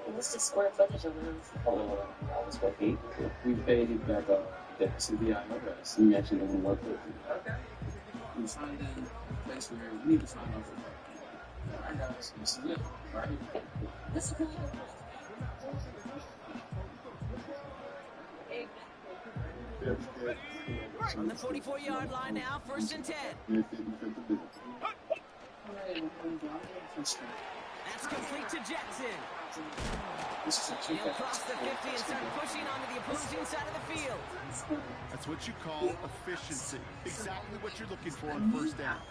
What's the square footage of this? Almost what 8? We paid it back up. To the IRS. We actually doesn't work with it. Okay. We find a place where we need to find out for parking. Alright guys, this is it. Right here. This is really On the 44-yard line now, 1st and 10. That's complete to Jackson. He'll cross the 50 and start pushing onto the opposing side of the field. That's what you call efficiency. Exactly what you're looking for on 1st down.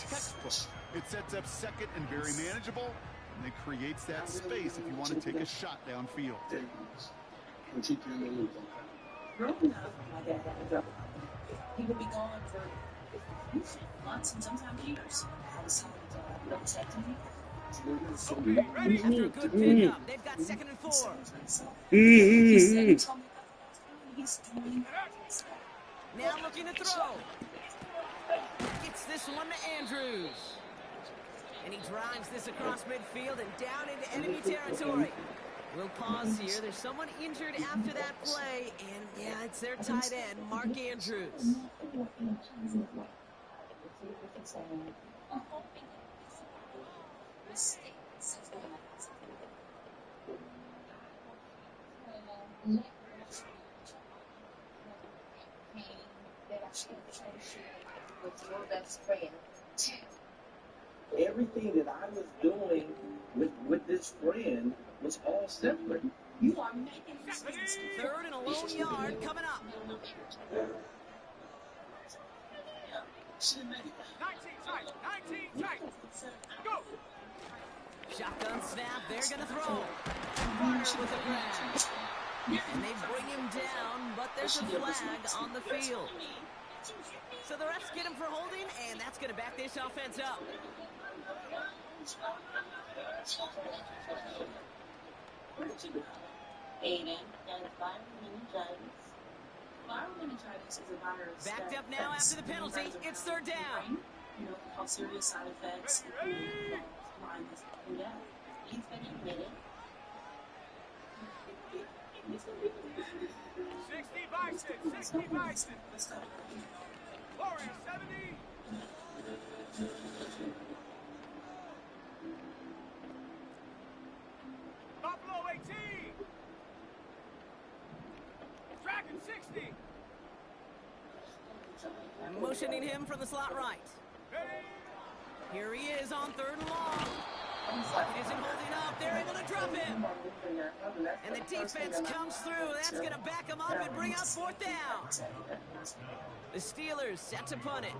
Textbook. It sets up 2nd and very manageable, and it creates that space if you want to take a shot downfield. growing up, my dad had a job. He would be gone for months and sometimes years. I was protecting him. Ready after a good pickup. They've got 2nd and 4. Now looking to throw. Gets this one to Andrews. And he drives this across midfield and down into enemy territory. We'll pause here. There's someone injured after that play. And yeah, it's their tight end, Mark Andrews. With your best friend, everything that I was doing with this friend was all separate. you are making mistakes. 3rd and a lone yard coming up. 19 tight. Go. Shotgun snap. They're going to throw. Barner with a grab. And they bring him down, but there's a flag on the field. So the refs get him for holding, and that's going to back this offense up. Aiden and viral meningitis. Viral meningitis is a virus. Backed up now after the penalty. It's 3rd down. You know, how serious side effects, including blindness and death. He's been admitted. 60 Bison. Warrior 70. Buffalo 18. Dragon 60. And motioning him from the slot right. Here he is on 3rd and long. He isn't holding up. They're able to drop him. And the defense comes through. That's going to back him up and bring out 4th down. The Steelers set to punt it.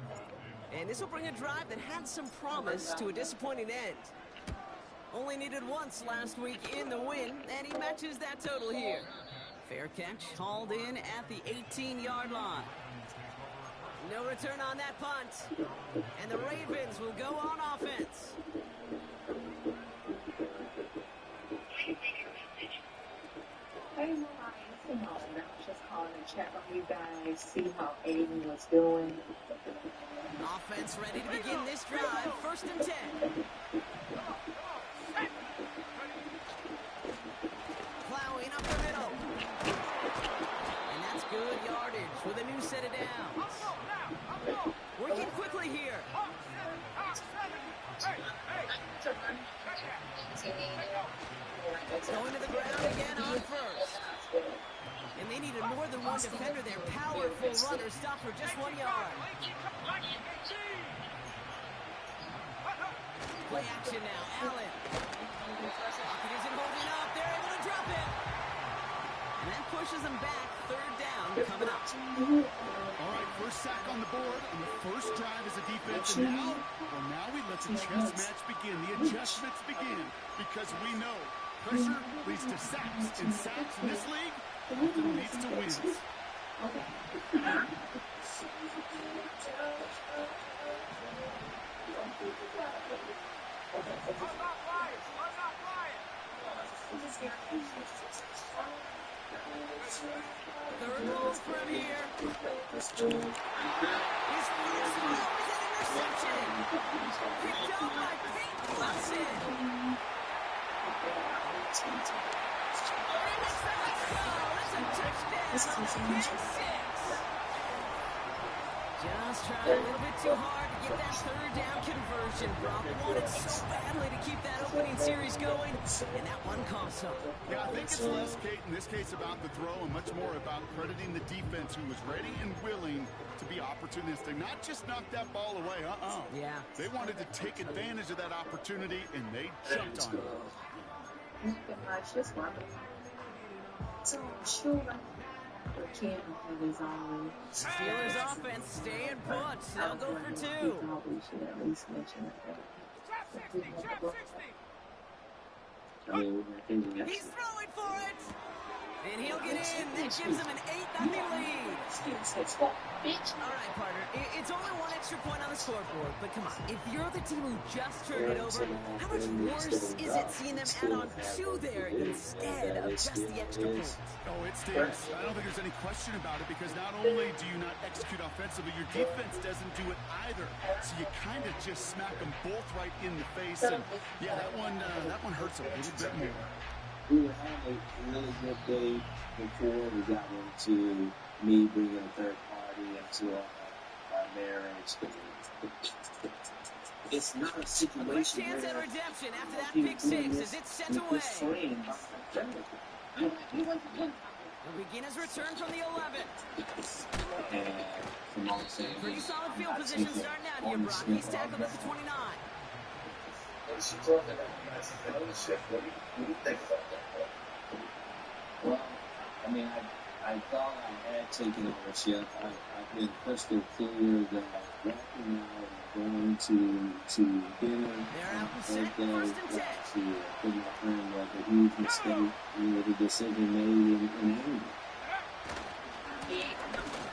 And this will bring a drive that had some promise to a disappointing end. Only needed once last week in the win, and he matches that total here. Fair catch hauled in at the 18-yard line. No return on that punt. And the Ravens will go on offense. Hey, Mariah, I was just calling to check on you guys, see how Aiden was doing. Offense ready to begin this drive. 1st and 10. Plowing up the middle. And that's good yardage with a new set of downs. Working quickly here. Going to the ground again on 1st. And they needed more than one defender. Their powerful runner stopped for just 1 yard. Play action now. Allen. Pocket isn't holding up. They're able to drop it. And that pushes them back. 3rd down coming up. All right, first sack on the board, and the first drive as a defense. And now we let the chess match begin. The adjustments begin, because we know pressure leads to sacks, and sacks in this league often leads to wins. Third roll from here. His first throw is an interception. Picked up by Peyton Wilson. Just trying a little bit too hard to get that third down conversion. Brock wanted so badly to keep that opening series going, and that one cost him. Yeah, I think it's less, Kate, in this case about the throw and much more about crediting the defense who was ready and willing to be opportunistic. Not just knock that ball away, Yeah. They wanted to take advantage of that opportunity, and they jumped on it. Steelers offense staying put. They'll go for two. He's throwing for it. And he'll get in. That gives him an 8-0 lead. All right, partner. It's only one extra point on the scoreboard. But come on, if you're the team who just turned it over, how much worse is it seeing them add on two there instead of just the extra point? Oh, it stinks. I don't think there's any question about it because not only do you not execute offensively, your defense doesn't do it either. So you kind of just smack them both right in the face. And yeah, that one hurts a little bit more. We were having a really good day before we got into me bringing a third party into our marriage. It's not a situation a quick chance at redemption after that pick six as it's sent away. He'll begin his return from the 11. Pretty solid field position starting out here, Brock. He's tackled at the 29. Well, I mean, I thought I had taken ownership. I've been crystal clear that walking out and going to dinner to put my friend was a huge mistake. The decision made in anger.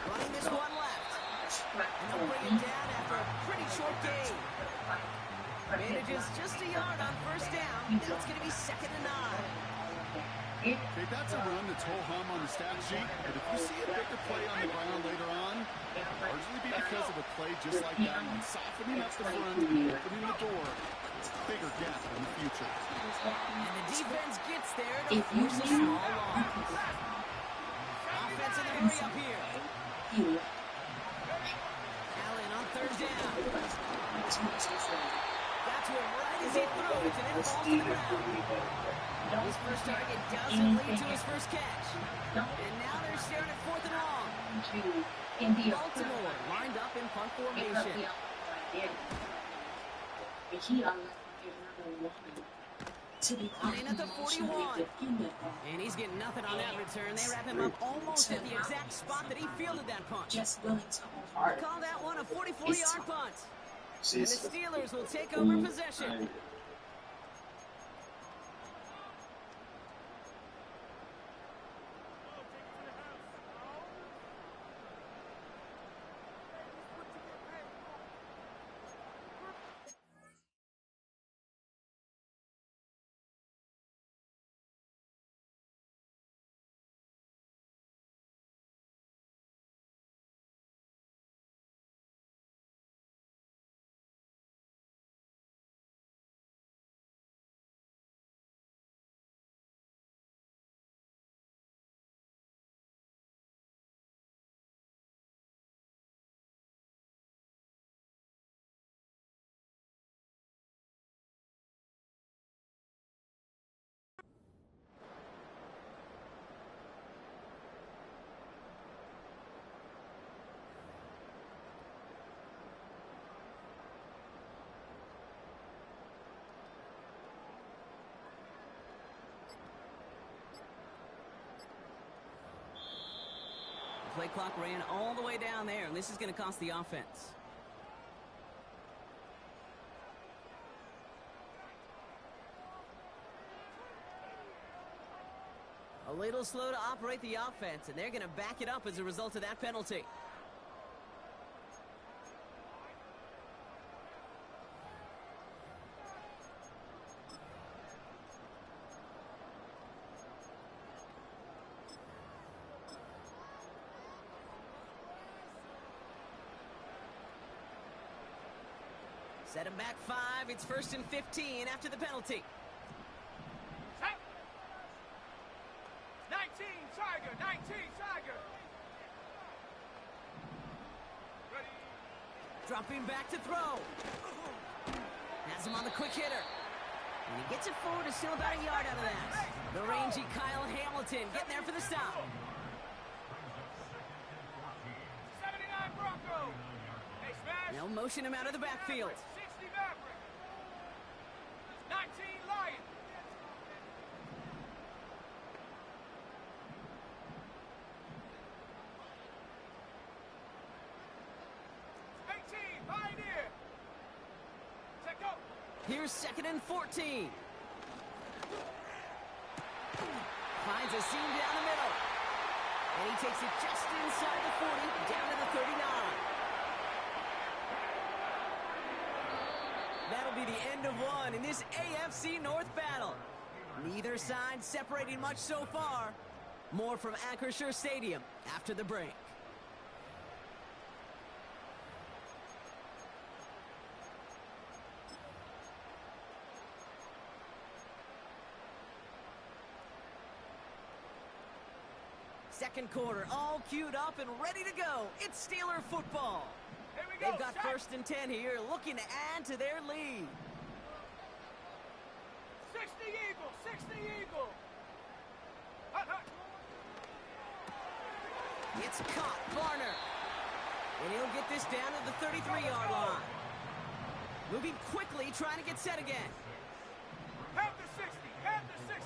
Running this one left. And they'll bring it down after a pretty short gain. Manages just a yard on first down. Now it's going to be 2nd and 9. Okay, that's a run that's ho-hum on the stat sheet, but if you see a bigger play on the ground later on, it'll largely be because of a play just like that one, softening up the front and opening the door. It's a bigger gap in the future. And the defense gets there to force a small loss. Offense in the hurry up here. Allen on third down. That's one right as he throws, and it falls to the ground. His first target doesn't lead to his first catch. And now they're staring at 4th and long. Baltimore lined up in punt formation. Running at the 41. And he's getting nothing on that return. They wrap him up almost at the exact spot that he fielded that punt. Call that one a 44-yard punt. And the Steelers will take over possession. Play clock ran all the way down there, and this is going to cost the offense. A little slow to operate the offense, and they're going to back it up as a result of that penalty. Set him back 5. It's 1st and 15 after the penalty. Tiger. 19 Tiger. Ready. Dropping back to throw. Has him on the quick hitter. And he gets it forward to steal about a yard out of that. The rangy Kyle Hamilton getting there for the stop. 79 Bronco. Hey, smash. They'll motion him out of the backfield. 60 Maverick. 19 Lion. Pioneer. Set go. Here's 2nd and 14. Finds a seam down the middle. And he takes it just inside the 40, down to the 39. That'll be the end of one in this AFC North battle. Neither side separating much so far. More from Acrisure Stadium after the break. Second quarter, all queued up and ready to go. It's Steeler football. Here we go. They've got 1st and 10 here, looking to add to their lead. 60 Eagle. 60 Eagle. Hut, hut. It's caught, Varner. And he'll get this down to the 33-yard line. Moving quickly, trying to get set again. Have the 60. Have the 60.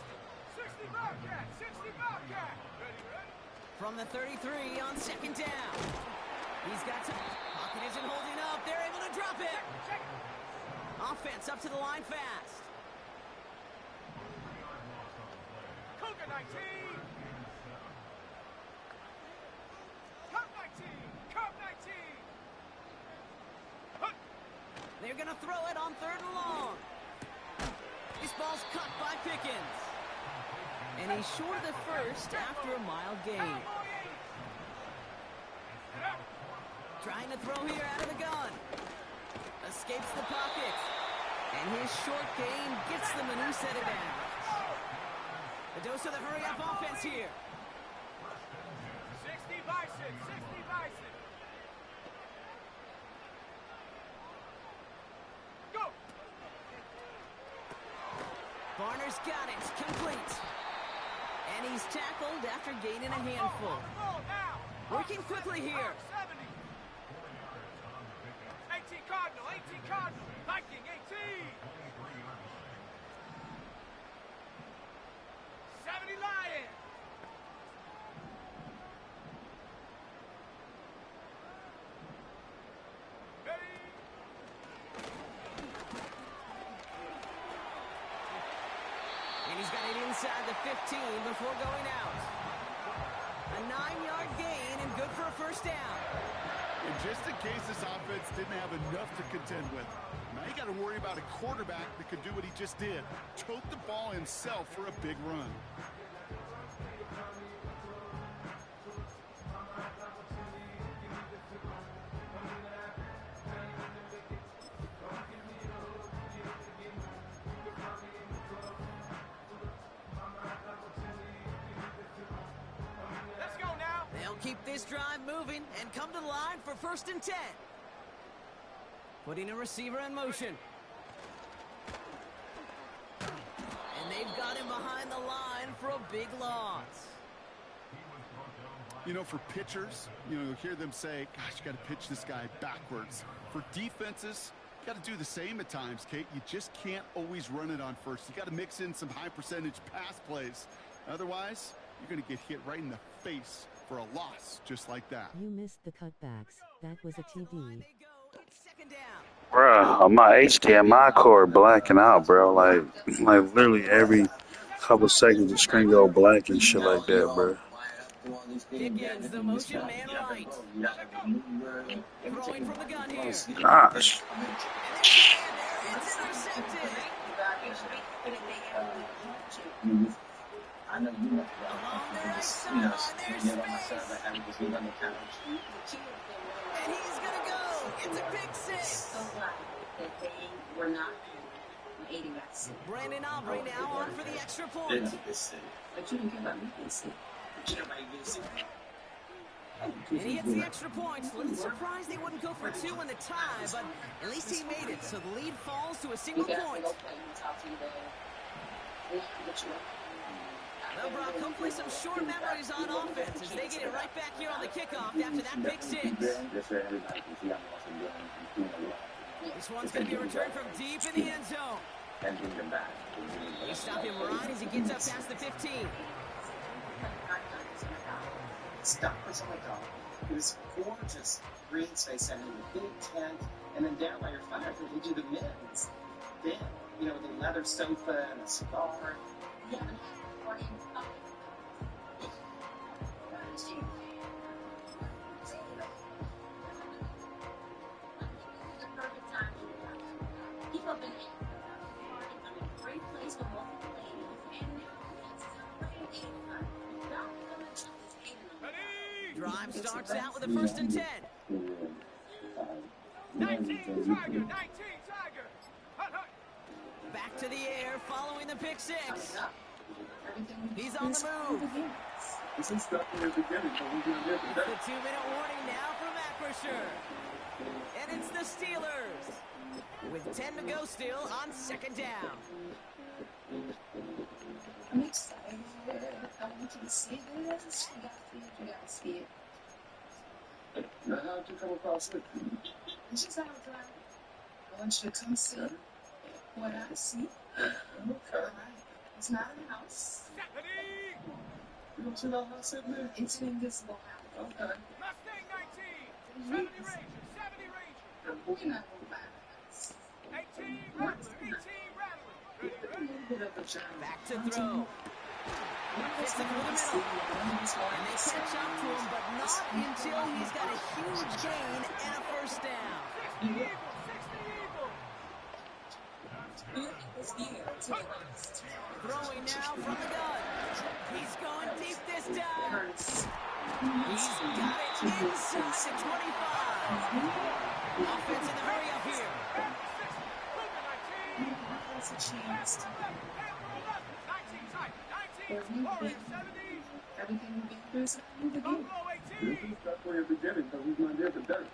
60 Bobcat. 60 Bobcat. Ready, ready. From the 33 on 2nd down. He's got some. Pocket isn't holding up. They're able to drop it. Check it. Offense up to the line fast. Cougar 19. Cup 19. Cup 19. Hut. They're going to throw it on 3rd and long. This ball's caught by Pickens. And he's short of the first after a mild gain. Trying to throw here out of the gun. Escapes the pocket. And his short gain gets them a new set of downs. A dose of the hurry-up offense here. 60 Bison. 60 Bison. Go. Varner's got it. Complete. And he's tackled after gaining a handful. Working quickly here. 70. 18 Cardinal. 18 Cardinal. Viking 18. 70 Lion. Ready. And he's got it inside the 15 before going out. A 9-yard gain and good for a first down. And just in case this offense didn't have enough to contend with, now you got to worry about a quarterback that could do what he just did. Tote the ball himself for a big run. Let's go now. They'll keep this drive moving and come to the line for 1st and 10. Putting a receiver in motion. And they've got him behind the line for a big loss. You know, for pitchers, you'll hear them say, gosh, you got to pitch this guy backwards. For defenses, you got to do the same at times, Kate. You just can't always run it on first. You got to mix in some high percentage pass plays. Otherwise, you're going to get hit right in the face for a loss just like that. You missed the cutbacks. That was a TD. Bruh, my HDMI cord blacking out, bro. Like literally every couple seconds the screen go black and shit like that, bro. Pickens, the motion man right. Throwing from the gun here. Gosh. It's intercepted. I know you know. There's space. And he's going to go. It's a big six. So glad that they were not aiding that. Brandon Aubrey now on for the extra point. But you didn't care about me being sick. And he hits the extra points. A little surprised they wouldn't go for 2 in the tie, but at least he made it. So the lead falls to a single point. Well, Brock, hopefully some short memories on offense as they get it right back here on the kickoff after that pick 6. This one's going to be returned from deep in the end zone. They stop him right as he gets up past the 15. Stop us on the dog. This gorgeous green space center with a big tent, and then down by your fire pit, we do the men's. Then, you know, the leather sofa and a cigar. Yeah. Drive starts out with a 1st and 10. 19 Tiger, 19 Tiger. Hut, hut. Back to the air following the pick 6. He's on the move. This is stuff in the beginning, but we're doing it. The 2-minute warning now from Acrisure. And it's the Steelers with 10 to go still on 2nd down. I'm excited. I want you to see this. You gotta see it. Now, how'd you come across it? It's just out driving. I want you to come see what I see. Okay. It's not in the house. You don't see that house in there? It's an invisible house. Okay. Mustang 19. 70 Ranger, 70 Ranger. We're not going to buy the house. 18 Rattler, 18 Rattler. A little bit of a journey. Back to throw. Hits it through the middle. And they catch up to him, but not until he's got a huge gain and a 1st down. 60 Eagle, 60 Eagle. Throwing now from the gun. He's going deep this time. He's got it inside the 25. Offense in the hurry up here. That's a chance to everything will be there's move again. That's where you're beginning, but he's not there today.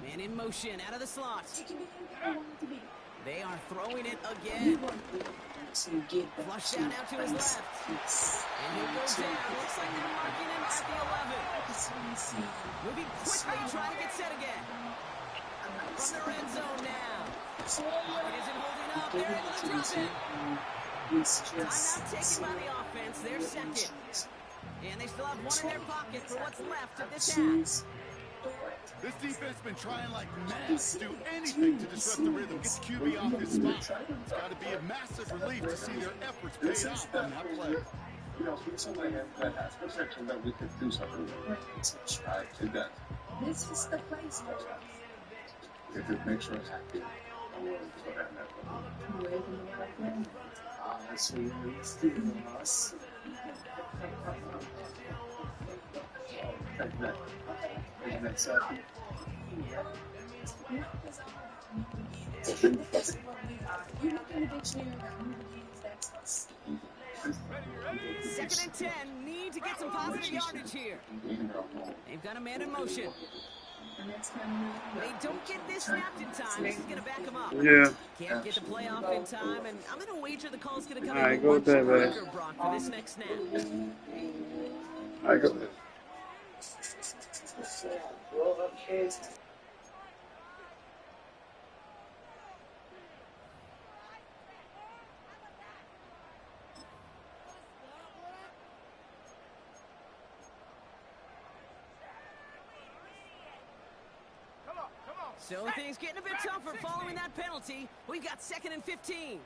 Man in motion out of the slot. It can be I want it to be. They are throwing it again. To get Flushed out now to his left. And he goes down. Looks like they're marking him at the 11. Moving quickly, trying to get set again. From the red zone now. It isn't holding up. They're able to drop it. Timeout taken by the offense. They're 2nd. And they still have 1 in their pocket for what's left of this half. This defense has been trying like mad to do anything to disrupt the rhythm, get the QB off his spot. It's got to be a massive relief to see their efforts paid off on that play. You know, for somebody that has protection that we could do something with. Right, to that. This is the place for us. If it makes us happy, I'm willing to put that in that way. Waving the right way. I see it's Stephen Ross. Take that. Take that selfie. That's what we are. You look in the dictionary about new beginnings, that's us. 2nd and 10. Need to get some positive yardage here. They've got a man in motion. They don't get this snapped in time. This is going to back them up. Yeah. Can't get the play off in time, and I'm going to wager the call's going to come Alright, in go with that, man. quicker, Brock, for this next snap. I go there. So things getting a bit tougher following that penalty. We've got 2nd and 15.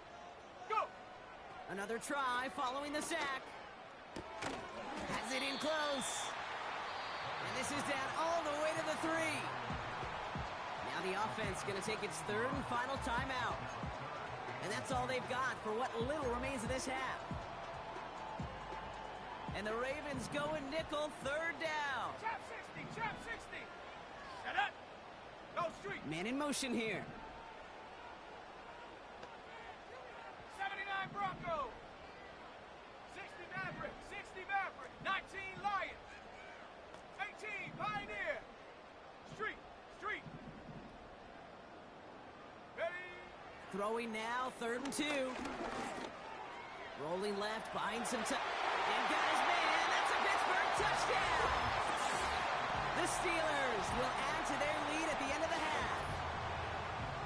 Go. Another try following the sack. Has it in close. And this is down all the way to the 3. Now the offense going to take its 3rd and final timeout. And that's all they've got for what little remains of this half. And the Ravens go in nickel, 3rd down. Chop 60, chop 60. Shut up. Go street. Man in motion here. 79 Bronco. 60 Maverick, 60 Maverick, 19 Lion. Throwing now, 3rd and 2. Rolling left, behind some time. And got his man. That's a Pittsburgh touchdown. The Steelers will add to their lead at the end of the half.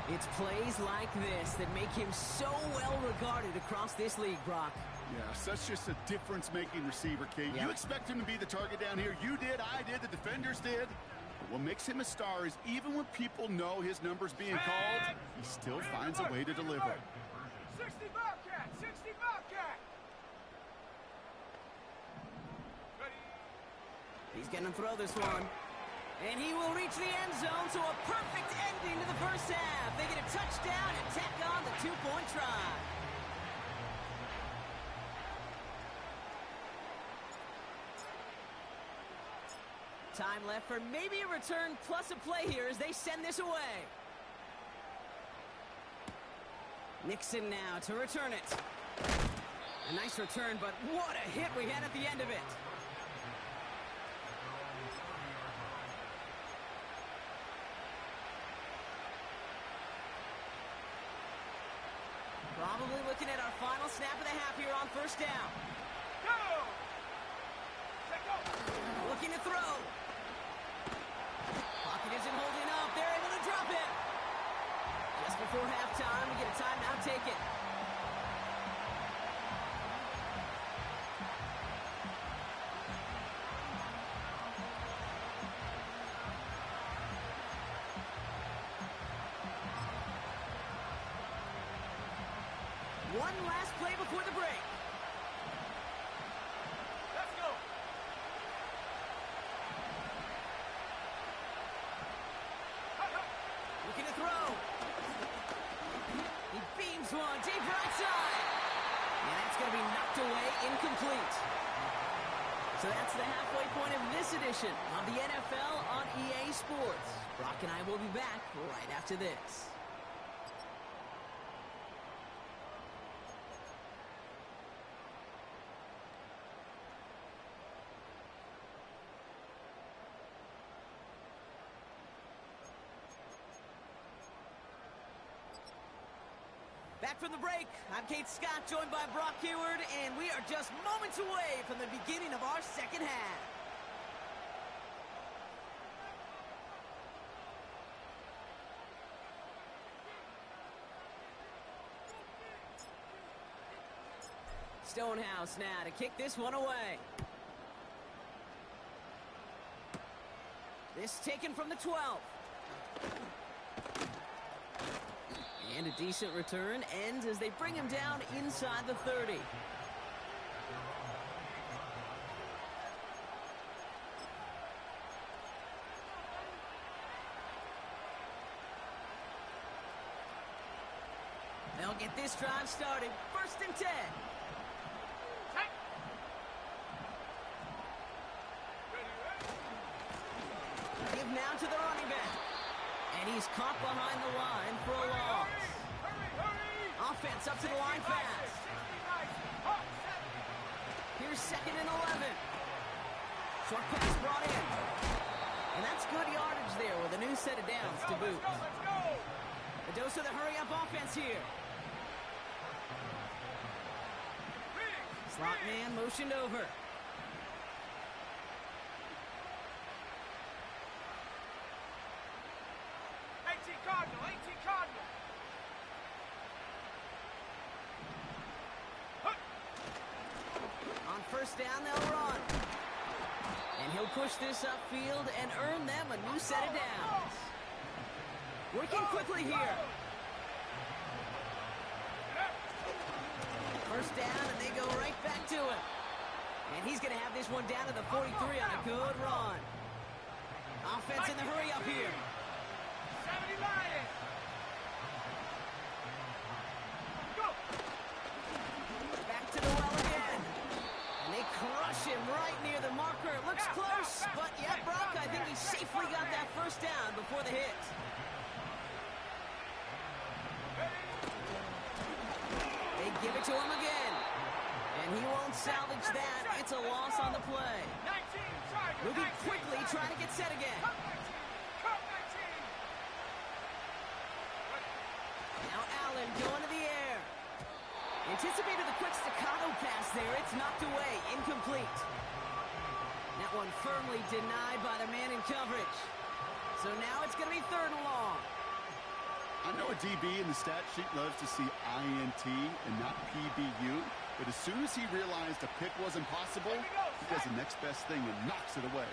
It's plays like this that make him so well regarded across this league, Brock. Yeah, that's just a difference-making receiver, Kate. Yep. You expect him to be the target down here. You did, I did, the defenders did. But what makes him a star is even when people know his number's being called, he still finds a way to deliver. 60 Bobcat! 60 Bobcat! He's going to throw this one. And he will reach the end zone, so a perfect ending to the first half. They get a touchdown and tack on the 2-point try. Time left for maybe a return plus a play here as they send this away. Nixon now to return it. A nice return, but what a hit we had at the end of it. Probably looking at our final snap of the half here on 1st down. Go! Take go! Looking to throw. Pocket isn't holding up. They're able to drop it. Just before halftime, we get a timeout, take it. One last play before the break. Let's go! Looking to throw. He beams one deep right side. And that's going to be knocked away, incomplete. So that's the halfway point of this edition of the NFL on EA Sports. Brock and I will be back right after this. Back from the break, I'm Kate Scott, joined by Brock Hayward, and we are just moments away from the beginning of our second half. Stonehouse now to kick this one away. This taken from the 12. And a decent return ends as they bring him down inside the 30. They'll get this drive started. 1st and 10. Give now to the running back. And he's caught behind the line for a loss. Offense up to the line pass. Here's 2nd and 11. Short pass brought in. And that's good yardage there with a new set of downs to boot. A dose of the hurry-up offense here. Slot man motioned over. On 1st down, they'll run. And he'll push this upfield and earn them a new set of downs. Working quickly here. 1st down, and they go right back to him. And he's going to have this one down to the 43 on a good run. Offense in the hurry up here. 70 Lions! Back to the well again. And they crush him right near the marker. It looks close, but yeah, Brock, I think he safely got that 1st down before the hit. They give it to him again. And he won't salvage that. It's a loss on the play. Moving quickly, trying to get set again. Now Allen going to the air. Anticipated the quick staccato pass there. It's knocked away. Incomplete. That one firmly denied by the man in coverage. So now it's going to be 3rd and long. I know a DB in the stat sheet loves to see INT and not PBU, but as soon as he realized a pick wasn't possible, he does the next best thing and knocks it away.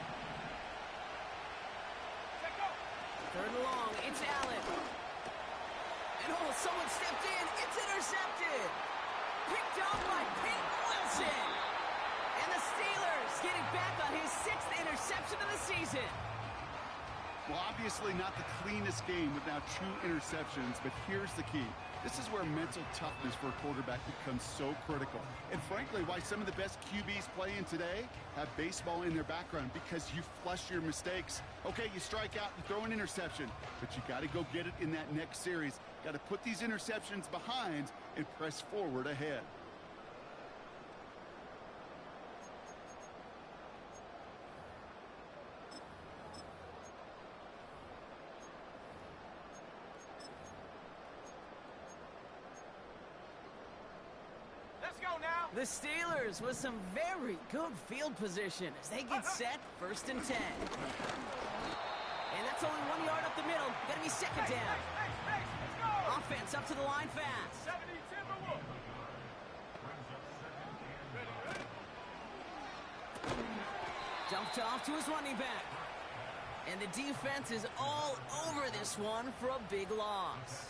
3rd and long, it's Allen. And oh, someone stepped in. It's intercepted. Picked up by Peyton Wilson. And the Steelers getting back on his 6th interception of the season. Well, obviously not the cleanest game with now 2 interceptions, but here's the key. This is where mental toughness for a quarterback becomes so critical. And frankly, why some of the best QBs playing today have baseball in their background, because you flush your mistakes. Okay, you strike out and throw an interception, but you got to go get it in that next series. Got to put these interceptions behind and press forward ahead. The Steelers with some very good field position as they get set, 1st and 10. And that's only 1 yard up the middle. Got to be 2nd down. Offense up to the line fast. Dumped off to his running back. And the defense is all over this one for a big loss.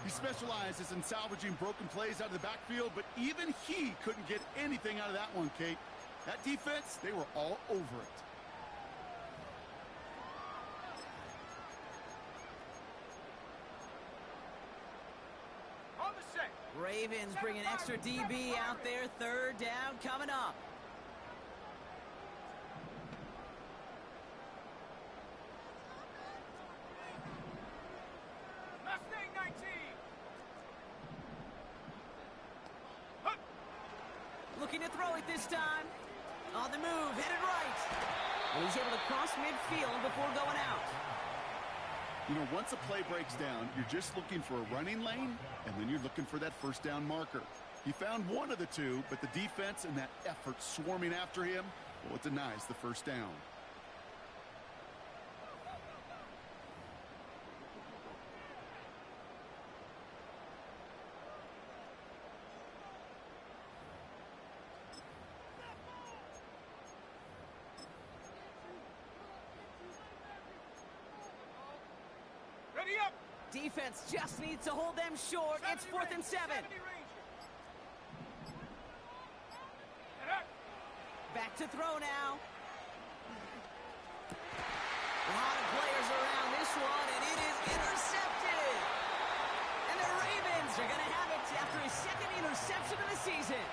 He specializes in salvaging broken plays out of the backfield, but even he couldn't get anything out of that one, Kate. That defense, they were all over it. On the set. Ravens bring an extra DB out there. 3rd down coming up. Looking to throw it this time. On the move, headed right. And he's able to cross midfield before going out. You know, once a play breaks down, you're just looking for a running lane, and then you're looking for that 1st down marker. He found one of the two, but the defense and that effort swarming after him, well, it denies the 1st down. Defense just needs to hold them short. It's 4th and 7. Back to throw now. A lot of players around this one, and it is intercepted. And the Ravens are going to have it after his 2nd interception of the season.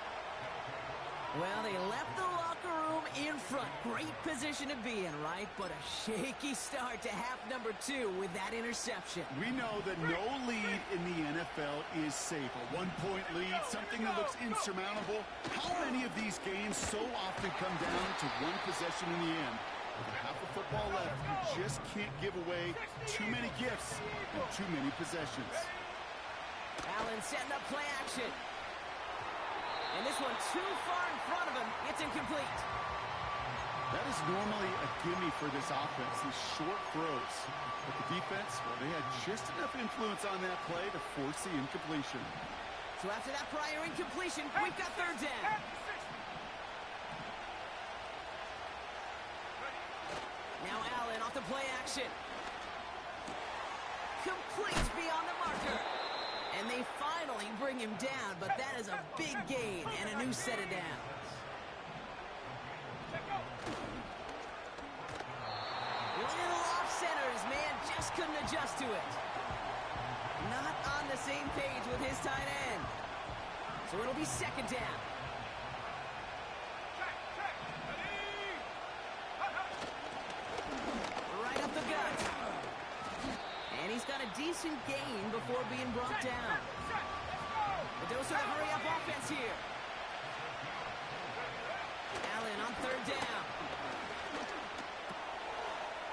Well, they left the locker room in front. Great position to be in, right? But a shaky start to half number 2 with that interception. We know that no lead in the NFL is safe. A 1-point lead, something that looks insurmountable. How many of these games so often come down to one possession in the end? With half a football left, you just can't give away too many gifts and too many possessions. Allen setting up play action. And this one too far in front of him. It's incomplete. That is normally a gimme for this offense, these short throws. But the defense, well, they had just enough influence on that play to force the incompletion. So after that prior incompletion, we've got 3rd down. Now Allen off the play action. Complete beyond the marker. And they finally bring him down, but that is a big gain and a new set of downs. Little off center, his man just couldn't adjust to it. Not on the same page with his tight end. So it'll be 2nd down. Right up the gut. And he's got a decent gain before being brought down. But those are the hurry-up offense here. Allen on 3rd down.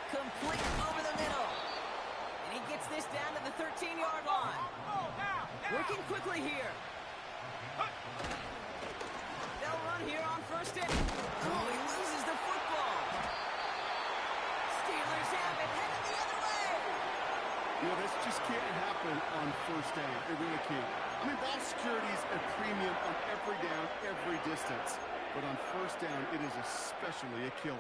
Complete over the middle. And he gets this down to the 13-yard line. happen on first down. It really can. I mean, ball security is a premium on every down, every distance. But on first down, it is especially a killer.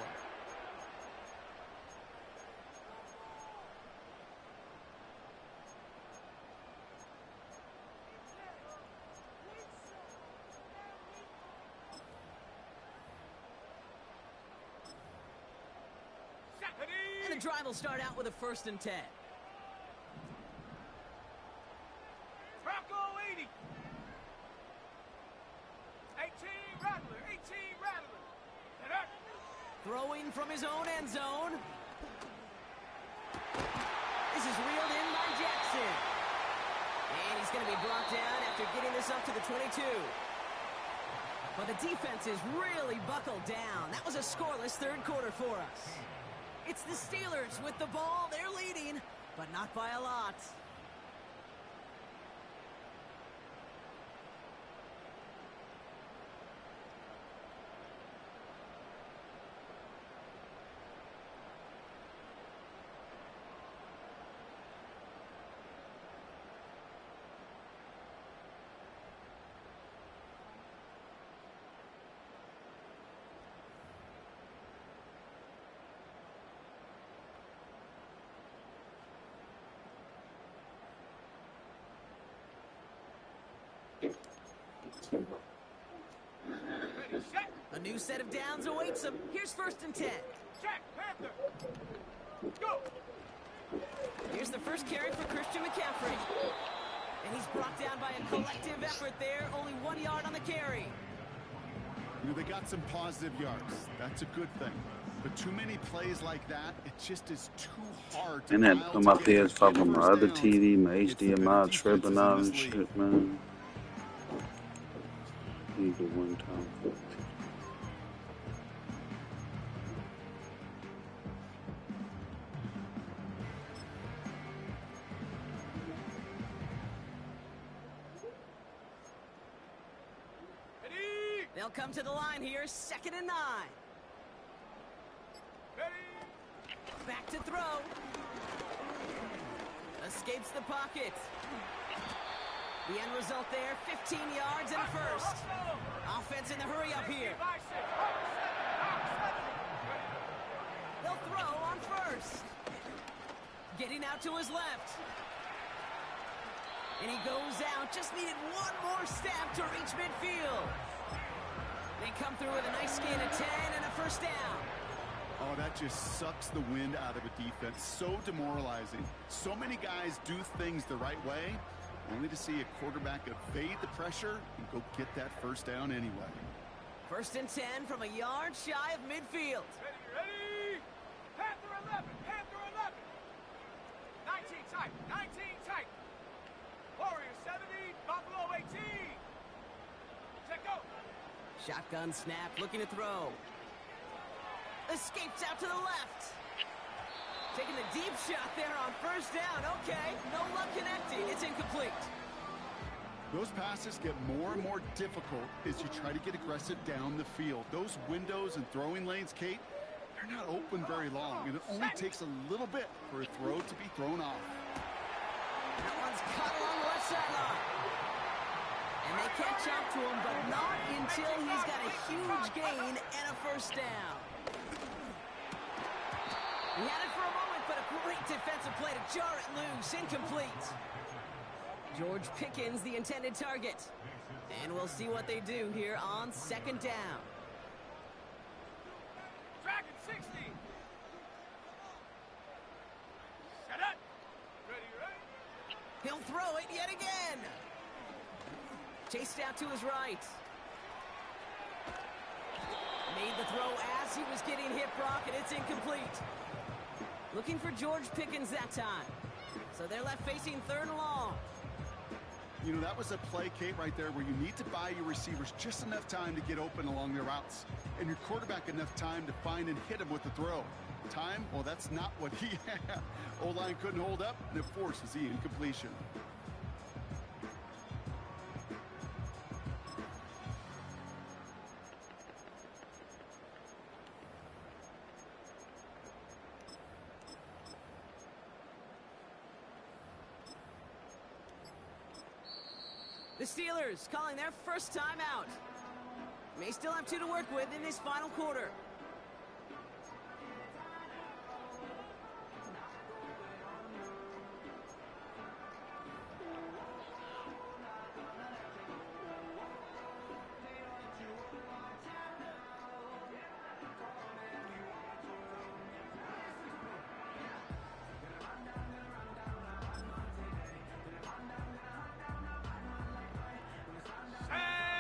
And the drive will start out with a 1st and 10. Bronco 80. 18 Rattler. 18 Rattler. And up. Throwing from his own end zone. This is reeled in by Jackson. And he's going to be brought down after getting this up to the 22. But the defense is really buckled down. That was a scoreless 3rd quarter for us. It's the Steelers with the ball. They're leading, but not by a lot. Ready, set. A new set of downs awaits him. Here's 1st and 10. Check. Panther. Go. Here's the first carry for Christian McCaffrey. And he's brought down by a collective effort there. Only 1 yard on the carry. You know, they got some positive yards. That's a good thing. But too many plays like that, it just is too hard to And had dial on my together. PS5 on my other First TV, my downs, it's the better HDMI tripping defenses out in and this league. shit, man. Either one time. Ready. They'll come to the line here. 2nd and 9. Ready. Back to throw. Escapes the pocket. The end result there, 15 yards and a 1st. Offense in the hurry up here. 5, 6, 7, 7. They'll throw on 1st. Getting out to his left. And he goes out. Just needed one more step to reach midfield. They come through with a nice gain of 10 and a 1st down. Oh, that just sucks the wind out of a defense. So demoralizing. So many guys do things the right way, only to see a quarterback evade the pressure and go get that 1st down anyway. 1st and 10 from a yard shy of midfield. Ready, ready. Panther 11. Panther 11. 19 tight. 19 tight. Warrior 70. Buffalo 18. Check go. Shotgun snap, looking to throw. Escapes out to the left. Taking the deep shot there on 1st down. Okay, no luck connecting. It's incomplete. Those passes get more and more difficult as you try to get aggressive down the field. Those windows and throwing lanes, Kate, they're not open very long, and it only takes a little bit for a throw to be thrown off. That one's cut along the left sideline. And they catch up to him, but not until he's got a huge gain and a 1st down. He had it for a moment, but a great defensive play to jar it loose. Incomplete. George Pickens, the intended target. And we'll see what they do here on 2nd down. Dragon 60. Set up. Ready, ready. He'll throw it yet again. Chased out to his right. Made the throw as he was getting hit, Brock, and it's incomplete. Looking for George Pickens that time. So they're left facing 3rd and long. You know, that was a play, Kate, right there where you need to buy your receivers just enough time to get open along their routes. And your quarterback enough time to find and hit him with the throw. Time? Well, that's not what he had. O-line couldn't hold up, and it forces the incompletion. The Steelers calling their first time out. May still have 2 to work with in this final quarter.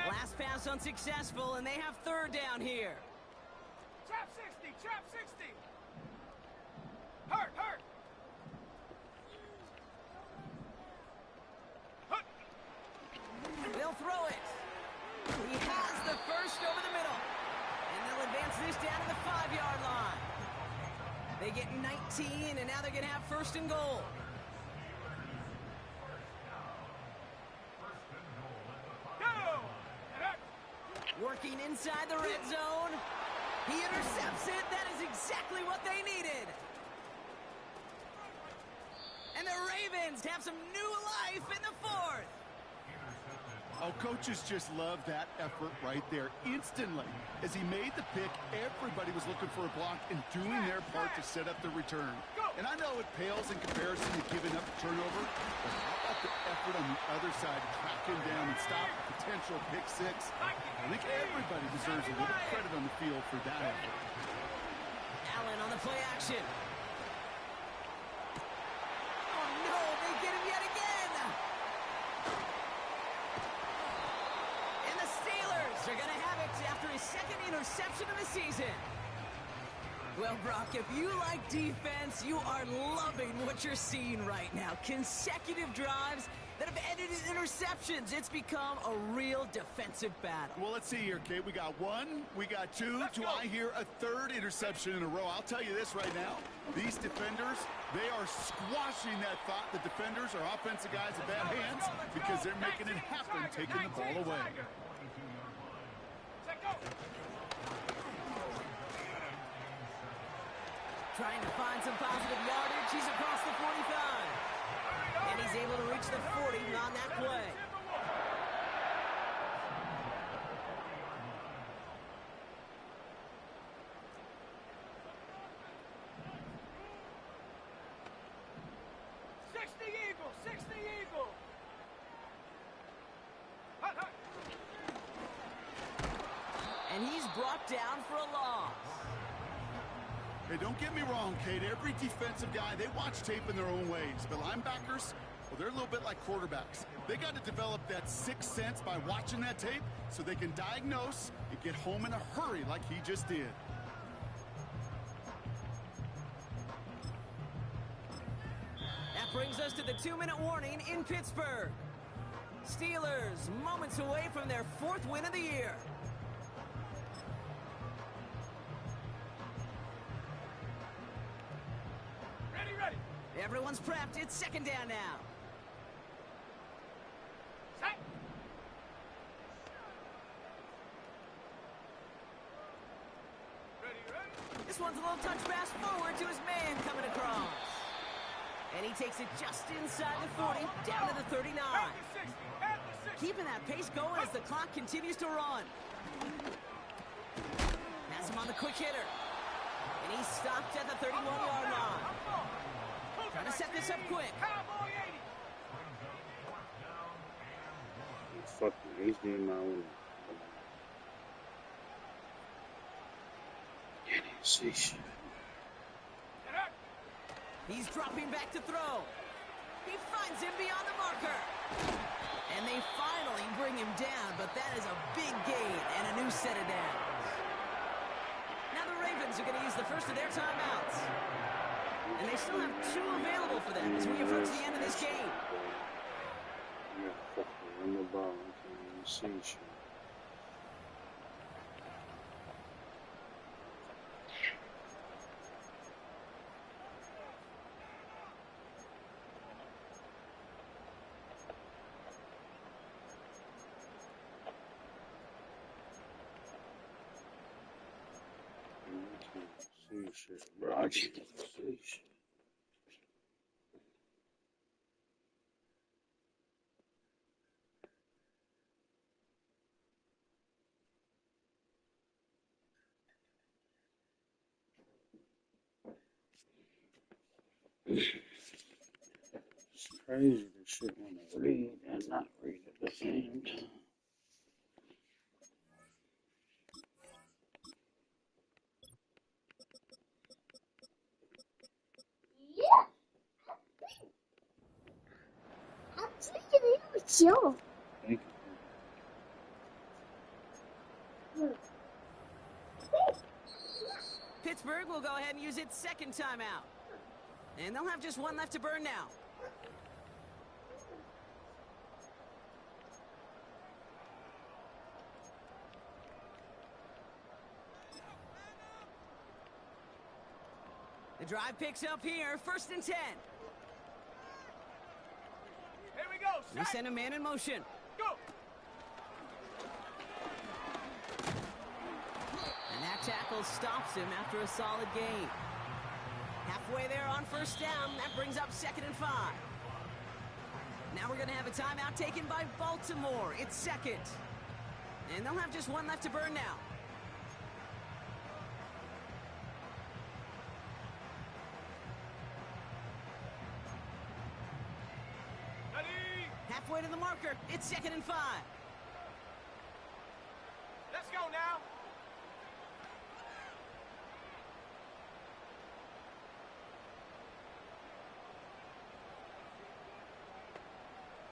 Last pass unsuccessful, and they have 3rd down here. Trap 60, trap 60. Hurt, hurt. Hut. They'll throw it. He has the first over the middle. And they'll advance this down to the 5-yard line. They get 19, and now they're going to have 1st and goal. Working inside the red zone. He intercepts it. That is exactly what they needed. And the Ravens have some new life in the 4th. Oh, coaches just love that effort right there. Instantly, as he made the pick, everybody was looking for a block and doing their part to set up the return. And I know it pales in comparison to giving up a turnover, but how about the effort on the other side to track him down and stop a potential pick 6? I think everybody deserves a little credit on the field for that effort. Allen on the play action. Oh, no, they get him yet again. And the Steelers are going to have it after his 2nd interception of the season. Well, Brock, if you like defense, you are loving what you're seeing right now. Consecutive drives that have ended in interceptions. It's become a real defensive battle. Well, let's see here, Kate. We got 1, we got 2. Do I hear a 3rd interception in a row? I'll tell you this right now. These defenders, they are squashing that thought. The defenders are offensive guys with bad hands because they're making it happen, taking the ball away. Trying to find some positive yardage. He's across the 45. And he's able to reach the 40 on that play. Eagle, 60 Eagle. Hut, hut. And he's brought down for a loss. Hey, don't get me wrong, Kate. Every defensive guy, they watch tape in their own ways. But linebackers, well, they're a little bit like quarterbacks. They got to develop that 6th sense by watching that tape so they can diagnose and get home in a hurry like he just did. That brings us to the 2-minute warning in Pittsburgh. Steelers moments away from their 4th win of the year. Everyone's prepped. It's 2nd down now. Set. Ready. This one's a little touch pass forward to his man coming across. And he takes it just inside the 40, down to the 39. Keeping that pace going as the clock continues to run. Pass him on the quick hitter. And he's stopped at the 31-yard line. Trying to set this up quick. Fuck me, he's doing my own. Can't even see shit. He's dropping back to throw. He finds him beyond the marker. And they finally bring him down, but that is a big gain and a new set of downs. Now the Ravens are going to use the first of their timeouts. And they still have 2 available for them as we approach the end of this game. Yeah, fucking run the ball. I can't even see shit. Shit, bro. I can't see shit. It's crazy the shit when I read and not read at the same time. Thank Pittsburgh will go ahead and use its second timeout. And they'll have just one left to burn now. The drive picks up here, 1st and 10. Here we go. We send a man in motion. Go. And that tackle stops him after a solid gain. Halfway there on 1st down. That brings up 2nd and 5. Now we're going to have a timeout taken by Baltimore. It's 2nd. And they'll have just one left to burn now. Halfway to the marker. It's 2nd and 5. Let's go now.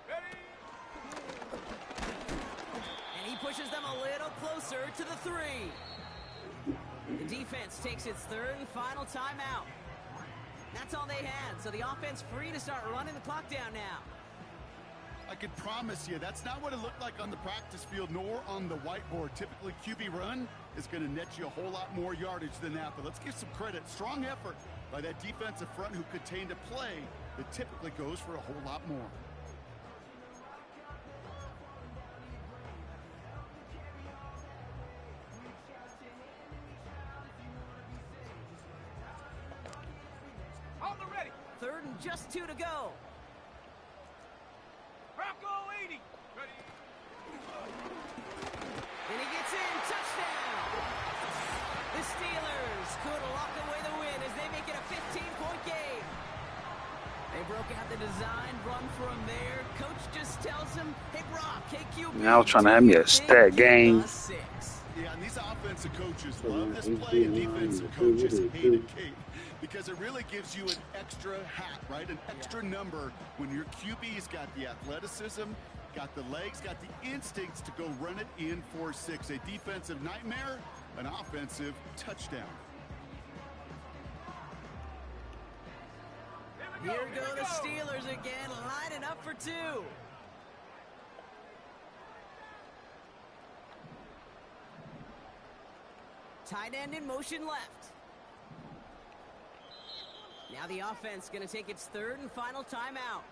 Ready? And he pushes them a little closer to the 3. The defense takes its 3rd and final timeout. That's all they had, so the offense free to start running the clock down now. I can promise you, that's not what it looked like on the practice field nor on the whiteboard. Typically, QB run is going to net you a whole lot more yardage than that. But let's give some credit. Strong effort by that defensive front who contained a play that typically goes for a whole lot more. On the ready. 3rd and just 2 to go. Bronco 80. Ready. And he gets in. Touchdown. The Steelers could lock away the win as they make it a 15-point game. They broke out the design run from there. Coach just tells him, hey, Brock, hey, QB. Now trying to have me a stat game. Yeah, and these offensive coaches love this play, and defensive coaches hate it, Kate, because it really gives you an extra hat, right? An extra number when your QB's got the athleticism, got the legs, got the instincts to go run it in for 6. A defensive nightmare, an offensive touchdown. Here go the Steelers again, lining up for 2. Tight end in motion left. Now the offense going to take its 3rd and final timeout.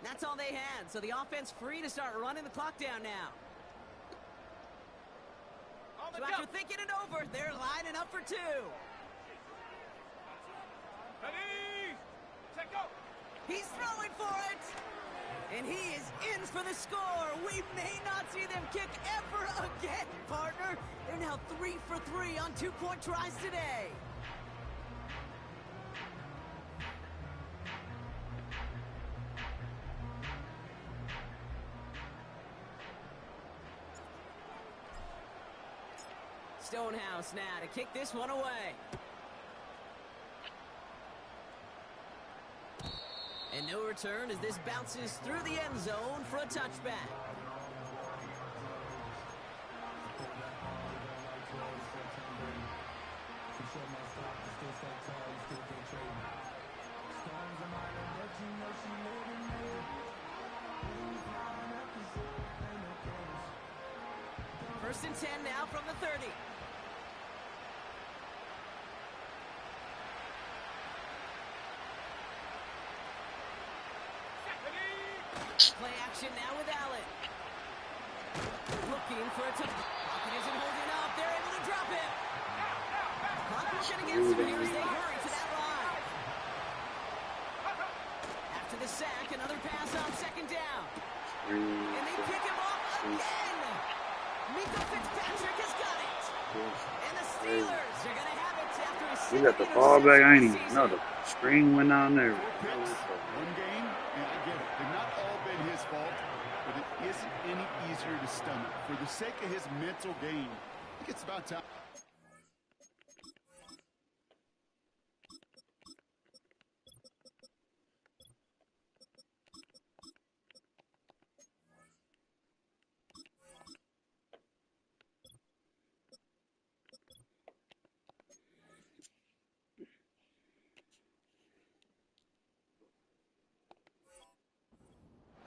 That's all they had, so the offense free to start running the clock down now. So after thinking it over, they're lining up for 2. Ready. Set go. He's throwing for it. And he is in for the score. We may not see them kick ever again, partner. They're now 3 for 3 on 2-point tries today. Stonehouse now to kick this one away. And no return as this bounces through the end zone for a touchback. First and 10 now from the 30. Play action now with Allen. Looking for a touch. Pocket isn't holding up. They're able to drop it. Clock working against them here as they hurry to that line. After the sack, another pass on 2nd down. And they pick him off again. Mika Fitzpatrick has got it. And the Steelers are going to have it after a We got the fallback. I ain't even know the screen went down there. 4 picks, 1 game, and I get it. They've not all been his fault, but it isn't any easier to stomach. For the sake of his mental game, I think it's about time.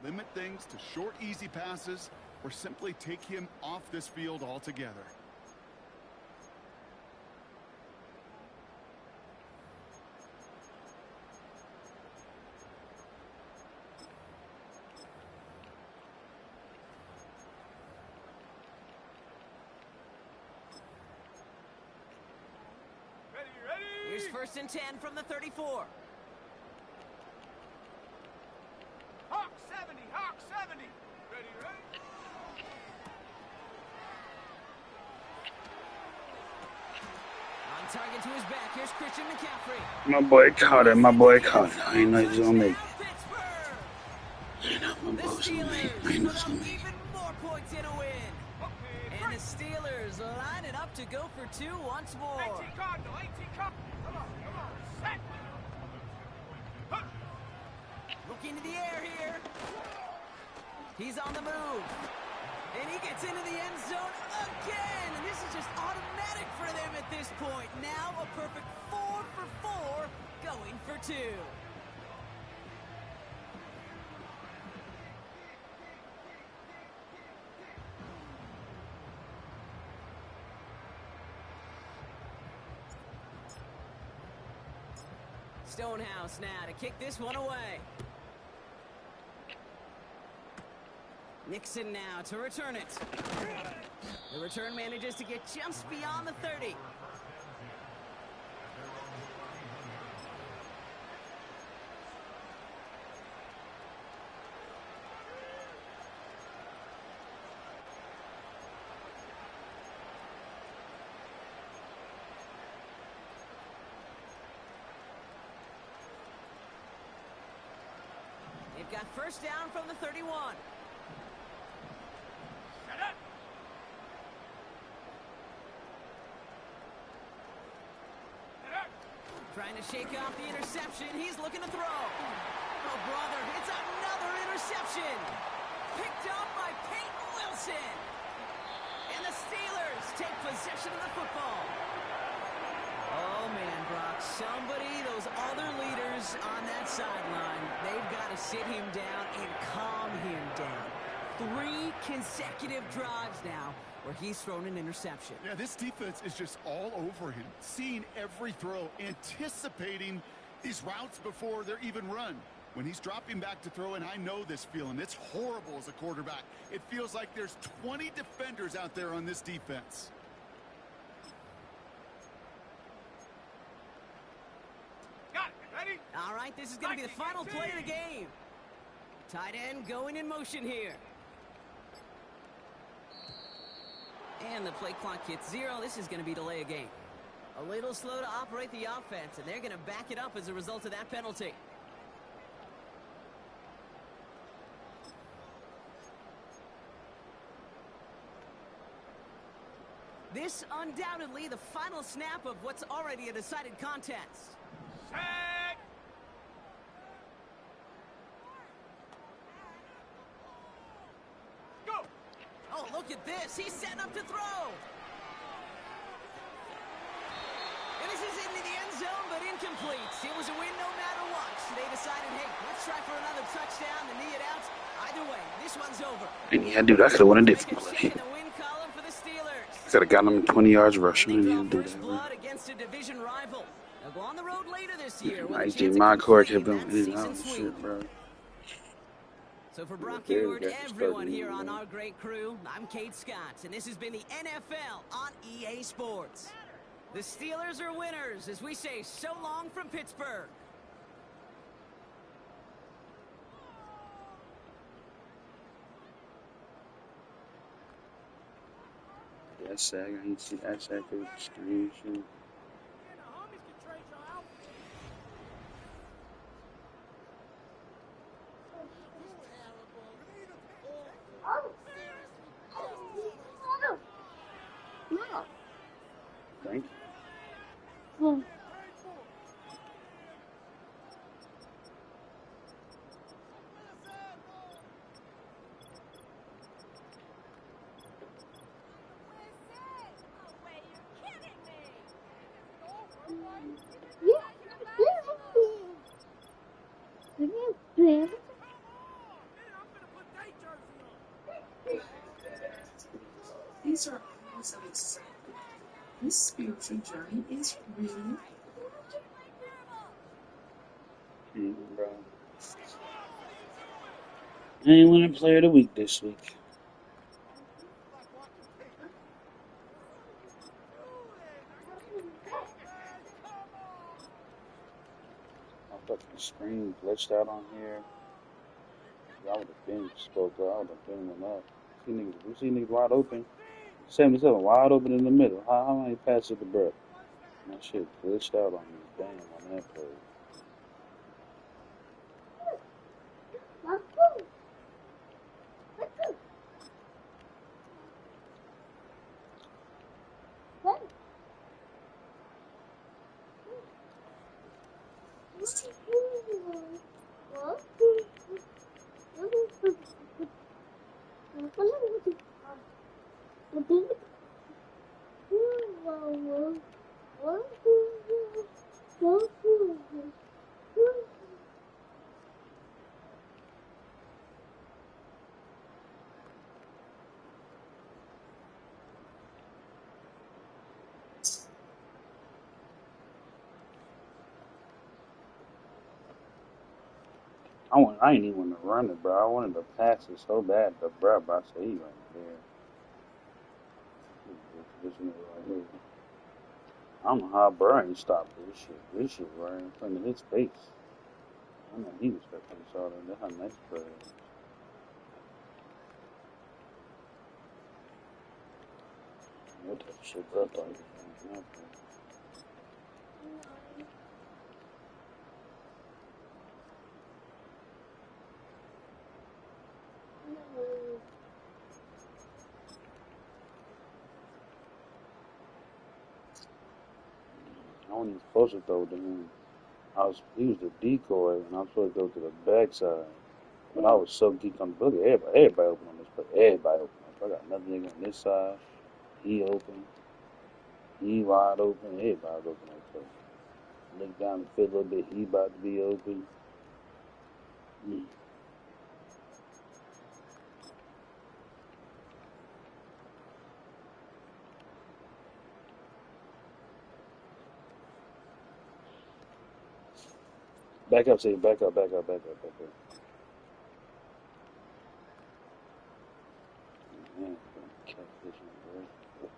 Limit things to short, easy passes, or simply take him off this field altogether. Ready, ready. Here's 1st and 10 from the 34. Hawk 70, Hawk 70. Ready, ready. On target to his back. Here's Christian McCaffrey. My boy caught it. My boy caught it. I ain't know he was gonna make it. Pittsburgh. I ain't know my The boy was gonna make it. I Steelers ain't know he put was up gonna make it. even more points in a win. Okay, And the Steelers line it up to go for 2 once more. 18 Cardinal, 18 Cardinal. Come on, set. Huh. Looking to the air here. He's on the move. And he gets into the end zone again. And this is just automatic for them at this point. Now a perfect 4 for 4, going for 2. Stonehouse now to kick this one away. Nixon now to return it. The return manages to get just beyond the 30. They've got 1st down from the 31. Set up. Set up. Trying to shake off the interception. He's looking to throw. Oh, brother, it's another interception. Picked off by Peyton Wilson. And the Steelers take possession of the football. Oh, man, Brock, those other leaders on that sideline, they've got to sit him down and calm him down. 3 consecutive drives now where he's thrown an interception. Yeah, this defense is just all over him, seeing every throw, anticipating these routes before they're even run. When he's dropping back to throw, and I know this feeling, it's horrible as a quarterback. It feels like there's 20 defenders out there on this defense. Got it. Ready? All right, this is going to be the final play of the game. Tight end going in motion here. And the play clock hits 0. This is going to be delay of game. A little slow to operate the offense, and they're going to back it up as a result of that penalty. This undoubtedly the final snap of what's already a decided contest. Set. Go. Oh, look at this. He's setting up to throw. And this is into the end zone, but incomplete. It was a win no matter what. So they decided, hey, let's try for another touchdown to knee it out. Either way, this one's over. And yeah, dude, I could have won a different play. The win column for the Steelers. Could have gotten him 20 yards rushing. I didn't do that. Blood against a division rival. They'll go on the road later this year. My core kept going in and out. Shit, bro. So for Brock Heward, everyone here on our great crew, I'm Kate Scott, and this has been the NFL on EA Sports. The Steelers are winners as we say so long from Pittsburgh. That's sad. I need to see that sad screen. Thank These are hours of excitement. This spiritual journey is really you, bro. I ain't winning player of the week this week. My fucking screen glitched out on here. I would have been spoke up. I would have been one up. We see niggas wide open. 77 wide open in the middle. How many passes to Brett? My shit glitched out on me. Damn, on that play. I ain't even want to run it, bro. I wanted to pass it so bad to bro, but I said he right there. This nigga right here. I don't know how bro ain't stopped this shit. This shit right in front of his face. I know he was expecting this all that. That's how nice bro is. What type of shit bro thought he was doing? I wasn't even supposed to throw to him. He was the decoy, and I was supposed to go to the backside. But I was so geeked on the book. Everybody open on this play. Everybody open on this play. I got another nigga on this side. He open. He wide open. Everybody's open on this play. Look down the field a little bit. He about to be open. Back up, say back up. Man, catch this one, bro.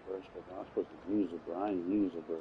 First, I'm supposed to use it, bro. I ain't use it, bro.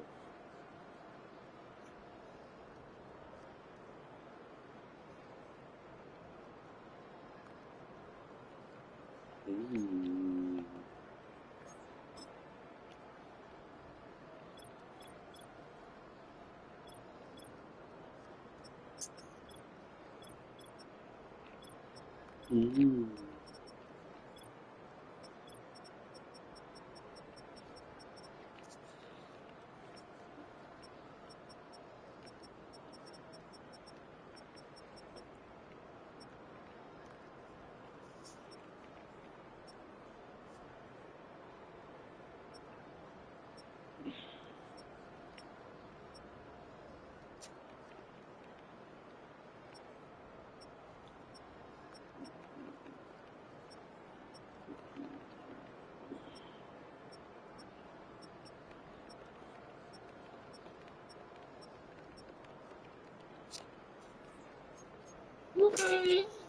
okay.